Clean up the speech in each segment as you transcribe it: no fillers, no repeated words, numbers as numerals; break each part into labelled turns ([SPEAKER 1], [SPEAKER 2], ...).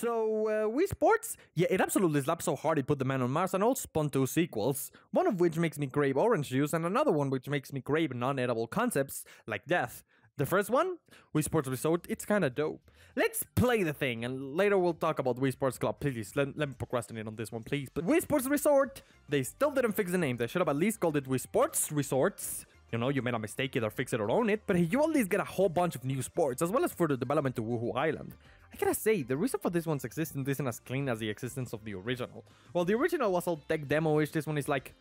[SPEAKER 1] Wii Sports? Yeah, it absolutely slapped so hard it put the man on Mars and all spun 2 sequels, one of which makes me crave orange juice and another one which makes me crave non-edible concepts like death. The first one, Wii Sports Resort, it's kinda dope. Let's play the thing, and later we'll talk about Wii Sports Club. Please, let me procrastinate on this one, please. But Wii Sports Resort, they still didn't fix the name. They should have at least called it Wii Sports Resorts. You know, you made a mistake, either fix it or own it, but you at least get a whole bunch of new sports, as well as further development to WuHu Island. I gotta say, the reason for this one's existence isn't as clean as the existence of the original. While the original was all tech demo-ish, this one is like,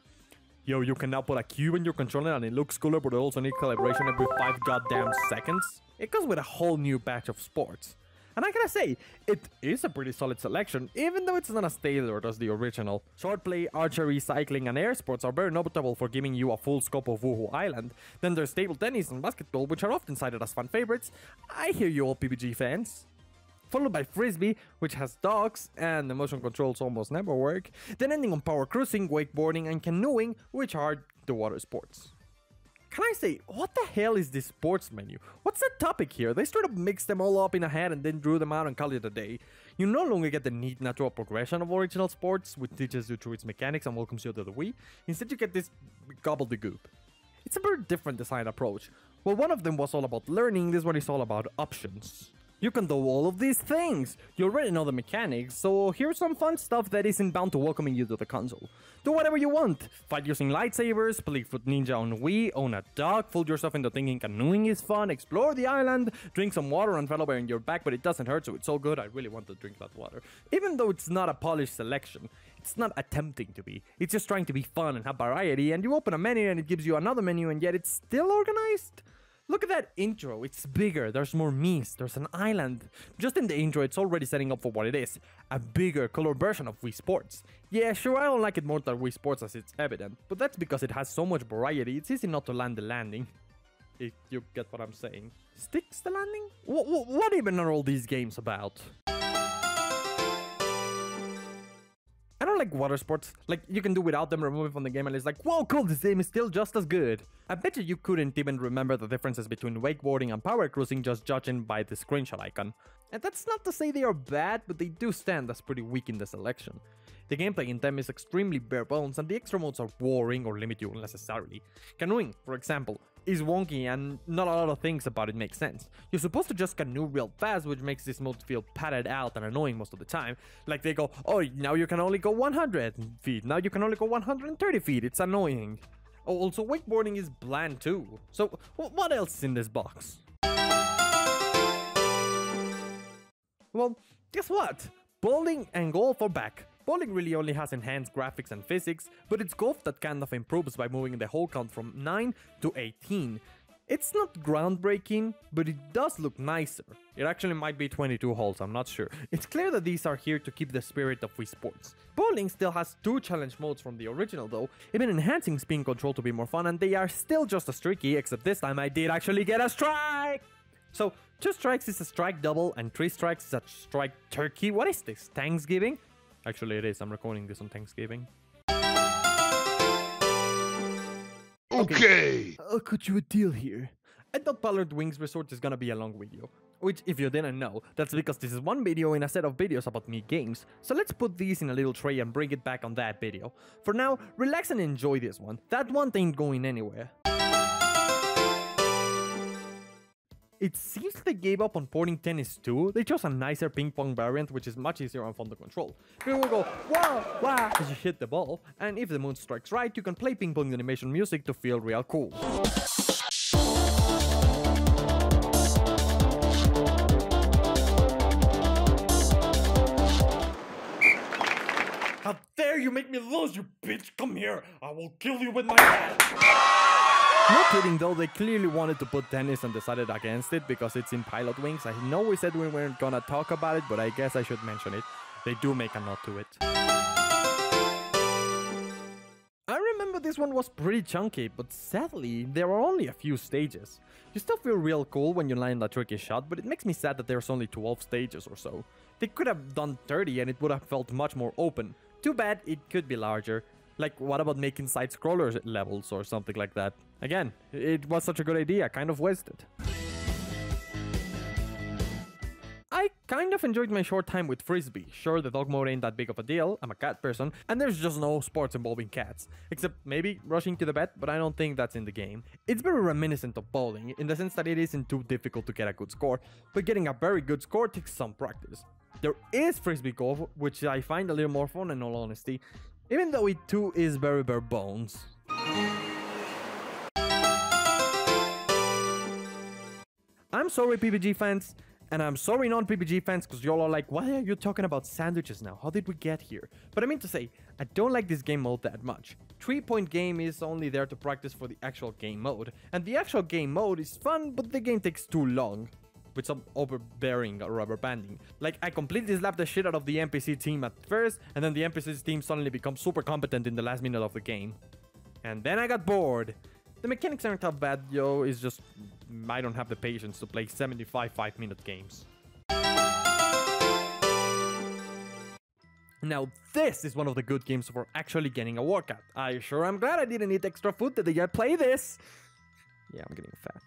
[SPEAKER 1] yo, you can now put a cube in your controller and it looks cooler, but it also needs calibration every 5 goddamn seconds. It comes with a whole new batch of sports. And I gotta say, it is a pretty solid selection, even though it's not as tailored as the original. Swordplay, archery, cycling, and air sports are very notable for giving you a full scope of WuHu Island. Then there's table tennis and basketball, which are often cited as fan favorites. I hear you all PBG fans. Followed by Frisbee, which has dogs, and the motion controls almost never work. Then ending on power cruising, wakeboarding, and canoeing, which are the water sports. Can I say, what the hell is this sports menu? What's the topic here? They straight up mixed them all up in a hat and then drew them out and called it a day. You no longer get the neat natural progression of original sports, which teaches you through its mechanics and welcomes you to the Wii. Instead you get this gobbledygook. It's a very different design approach. While one of them was all about learning, this one is all about options. You can do all of these things! You already know the mechanics, so here's some fun stuff that isn't bound to welcoming you to the console. Do whatever you want! Fight using lightsabers, play Foot Ninja on Wii, own a dog, fool yourself into thinking canoeing is fun, explore the island, drink some water and fellow bear in your back, but it doesn't hurt, so it's so good I really want to drink that water. Even though it's not a polished selection, it's not attempting to be. It's just trying to be fun and have variety, and you open a menu and it gives you another menu, and yet it's still organized? Look at that intro, it's bigger, there's more Miis, there's an island. Just in the intro, it's already setting up for what it is, a bigger, colored version of Wii Sports. Yeah, sure, I don't like it more than Wii Sports as it's evident, but that's because it has so much variety, it's easy not to land the landing. If you get what I'm saying. Sticks the landing? What even are all these games about? I don't like water sports, like you can do without them, remove it from the game and it's like, whoa cool, this game is still just as good. I bet you couldn't even remember the differences between wakeboarding and power cruising just judging by the screenshot icon. And that's not to say they are bad, but they do stand as pretty weak in the selection. The gameplay in them is extremely bare bones and the extra modes are boring or limit you unnecessarily. Canoeing, for example, is wonky and not a lot of things about it make sense. You're supposed to just canoe real fast, which makes this mode feel padded out and annoying most of the time. Like they go, oh, now you can only go 100 feet, now you can only go 130 feet, it's annoying. Oh, also wakeboarding is bland too. So what else is in this box? Well, guess what? Bowling and golf are back. Bowling really only has enhanced graphics and physics, but it's golf that kind of improves by moving the hole count from 9 to 18. It's not groundbreaking, but it does look nicer. It actually might be 22 holes, I'm not sure. It's clear that these are here to keep the spirit of Wii Sports. Bowling still has 2 challenge modes from the original though, even enhancing spin control to be more fun, and they are still just as tricky, except this time I did actually get a strike! So, 2 strikes is a strike double, and 3 strikes is a strike turkey. What is this, Thanksgiving? Actually it is, I'm recording this on Thanksgiving. Okay! I'll cut you a deal here. I thought Ballard Wings Resort is gonna be a long video. Which, if you didn't know, that's because this is one video in a set of videos about me games. So let's put these in a little tray and bring it back on that video. For now, relax and enjoy this one. That one ain't going anywhere. It seems they gave up on porting tennis too. They chose a nicer ping pong variant, which is much easier and fun to control. You will go wow, wow as you hit the ball, and if the moon strikes right, you can play ping pong animation music to feel real cool. How dare you make me lose, you bitch! Come here, I will kill you with my hand! No kidding though, they clearly wanted to put tennis and decided against it because it's in Pilot Wings. I know we said we weren't gonna talk about it, but I guess I should mention it. They do make a nod to it. I remember this one was pretty chunky, but sadly, there are only a few stages. You still feel real cool when you land a tricky shot, but it makes me sad that there's only 12 stages or so. They could have done 30 and it would have felt much more open. Too bad it could be larger. Like, what about making side-scroller levels or something like that? Again, it was such a good idea, kind of wasted. I kind of enjoyed my short time with Frisbee. Sure, the dog mode ain't that big of a deal, I'm a cat person, and there's just no sports involving cats. Except maybe rushing to the vet, but I don't think that's in the game. It's very reminiscent of bowling, in the sense that it isn't too difficult to get a good score, but getting a very good score takes some practice. There is Frisbee Golf, which I find a little more fun in all honesty, even though it too is very bare bones. I'm sorry PPG fans, and I'm sorry non-PPG fans, because y'all are like, why are you talking about sandwiches now? How did we get here? But I mean to say, I don't like this game mode that much. 3-point game is only there to practice for the actual game mode, and the actual game mode is fun, but the game takes too long. With some overbearing or rubber banding. Like, I completely slapped the shit out of the NPC team at first, and then the NPC's team suddenly becomes super competent in the last minute of the game. And then I got bored. The mechanics aren't that bad, yo, it's just I don't have the patience to play 75 5-minute games. Now this is one of the good games for actually getting a workout. I sure am glad I didn't eat extra food the day I play this. Yeah, I'm getting fat.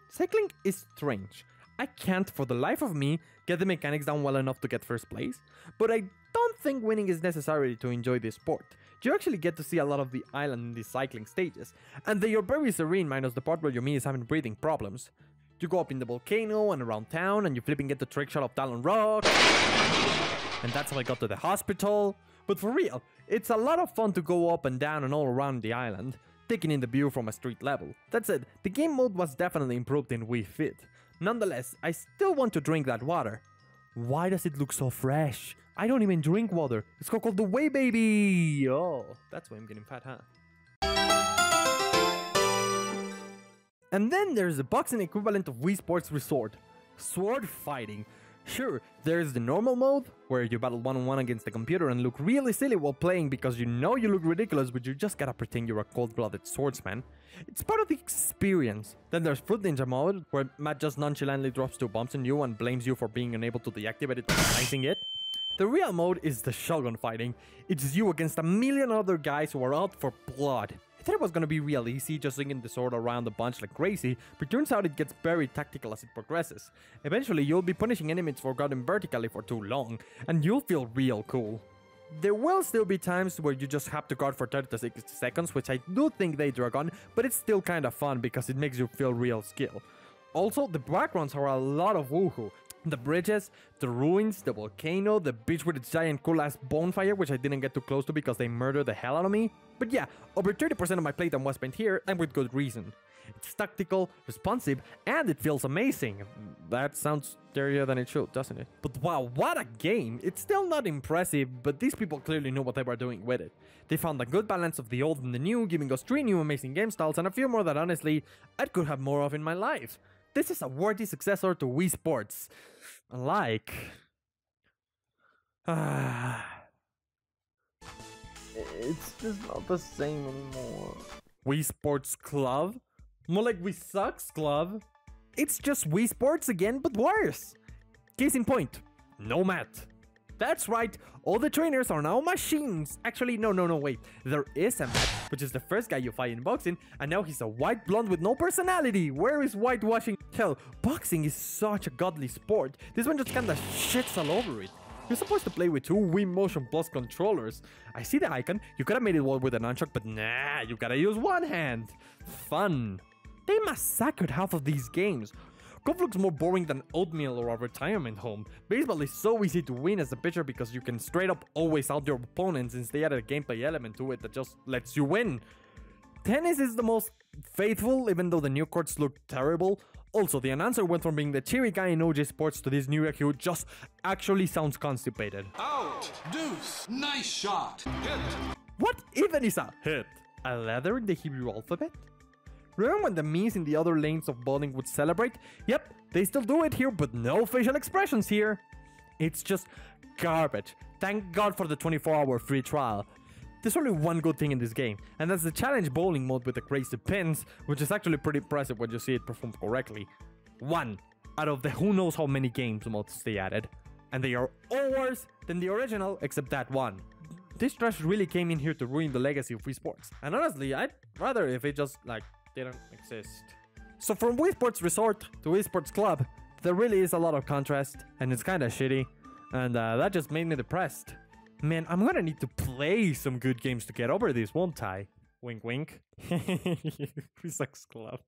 [SPEAKER 1] Cycling is strange. I can't for the life of me get the mechanics down well enough to get first place, but I don't think winning is necessary to enjoy this sport. You actually get to see a lot of the island in these cycling stages, and they are very serene minus the part where your Miis is having breathing problems. You go up in the volcano and around town, and you flip and get the trick shot of Talon Rock, and that's how I got to the hospital. But for real, it's a lot of fun to go up and down and all around the island, taking in the view from a street level. That said, the game mode was definitely improved in Wii Fit. Nonetheless, I still want to drink that water. Why does it look so fresh? I don't even drink water. It's called the Whey Baby. Oh, that's why I'm getting fat, huh? And then there's the boxing equivalent of Wii Sports Resort. Sword fighting. Sure, there's the normal mode, where you battle one-on-one against the computer and look really silly while playing because you know you look ridiculous, but you just gotta pretend you're a cold-blooded swordsman. It's part of the experience. Then there's Fruit Ninja mode, where Matt just nonchalantly drops 2 bombs on you and blames you for being unable to deactivate it by slicing it. The real mode is the shogun fighting. It's you against a million other guys who are out for blood. I thought it was gonna be real easy, just swinging the sword around a bunch like crazy, but turns out it gets very tactical as it progresses. Eventually, you'll be punishing enemies for guarding vertically for too long, and you'll feel real cool. There will still be times where you just have to guard for 30 to 60 seconds, which I do think they drag on, but it's still kinda fun because it makes you feel real skill. Also, the backgrounds are a lot of WuHu. The bridges, the ruins, the volcano, the beach with its giant cool ass bonfire, which I didn't get too close to because they murdered the hell out of me. But yeah, over 30% of my playtime was spent here, and with good reason. It's tactical, responsive, and it feels amazing. That sounds scarier than it should, doesn't it? But wow, what a game! It's still not impressive, but these people clearly knew what they were doing with it. They found a good balance of the old and the new, giving us 3 new amazing game styles and a few more that honestly, I could have more of in my life. This is a worthy successor to Wii Sports. Like... it's just not the same anymore. Wii Sports Club? More like Wii Sucks Club. It's just Wii Sports again, but worse. Case in point, no Matt. That's right, all the trainers are now machines. Actually, no, wait. There is a Matt, which is the first guy you fight in boxing, and now he's a white blonde with no personality. Where is whitewashing? Hell, boxing is such a godly sport. This one just kinda shits all over it. You're supposed to play with 2 Wii Motion Plus controllers. I see the icon, you could've made it all with a nunchuck, but nah, you gotta use one hand. Fun. They massacred half of these games. Golf looks more boring than oatmeal or a retirement home. Baseball is so easy to win as a pitcher because you can straight up always out your opponent since they added a gameplay element to it that just lets you win. Tennis is the most faithful, even though the new courts look terrible. Also, the announcer went from being the cheery guy in OJ Sports to this new guy who just actually sounds constipated.
[SPEAKER 2] Out! Deuce! Nice shot! Hit!
[SPEAKER 1] What even is a hit? A letter in the Hebrew alphabet? Remember when the Miis in the other lanes of bowling would celebrate? Yep, they still do it here, but no facial expressions here. It's just garbage. Thank God for the 24-hour free trial. There's only one good thing in this game, and that's the challenge bowling mode with the crazy pins, which is actually pretty impressive when you see it performed correctly. 1 out of the who knows how many games modes they added. And they are all worse than the original, except that one. This trash really came in here to ruin the legacy of Wii Sports. And honestly, I'd rather if it just, didn't exist. So from Wii Sports Resort to Wii Sports Club, There really is a lot of contrast, and it's kind of shitty, and that just made me depressed. Man, I'm gonna need to play some good games to get over this, won't I? Wink wink. Wii Sucks Club.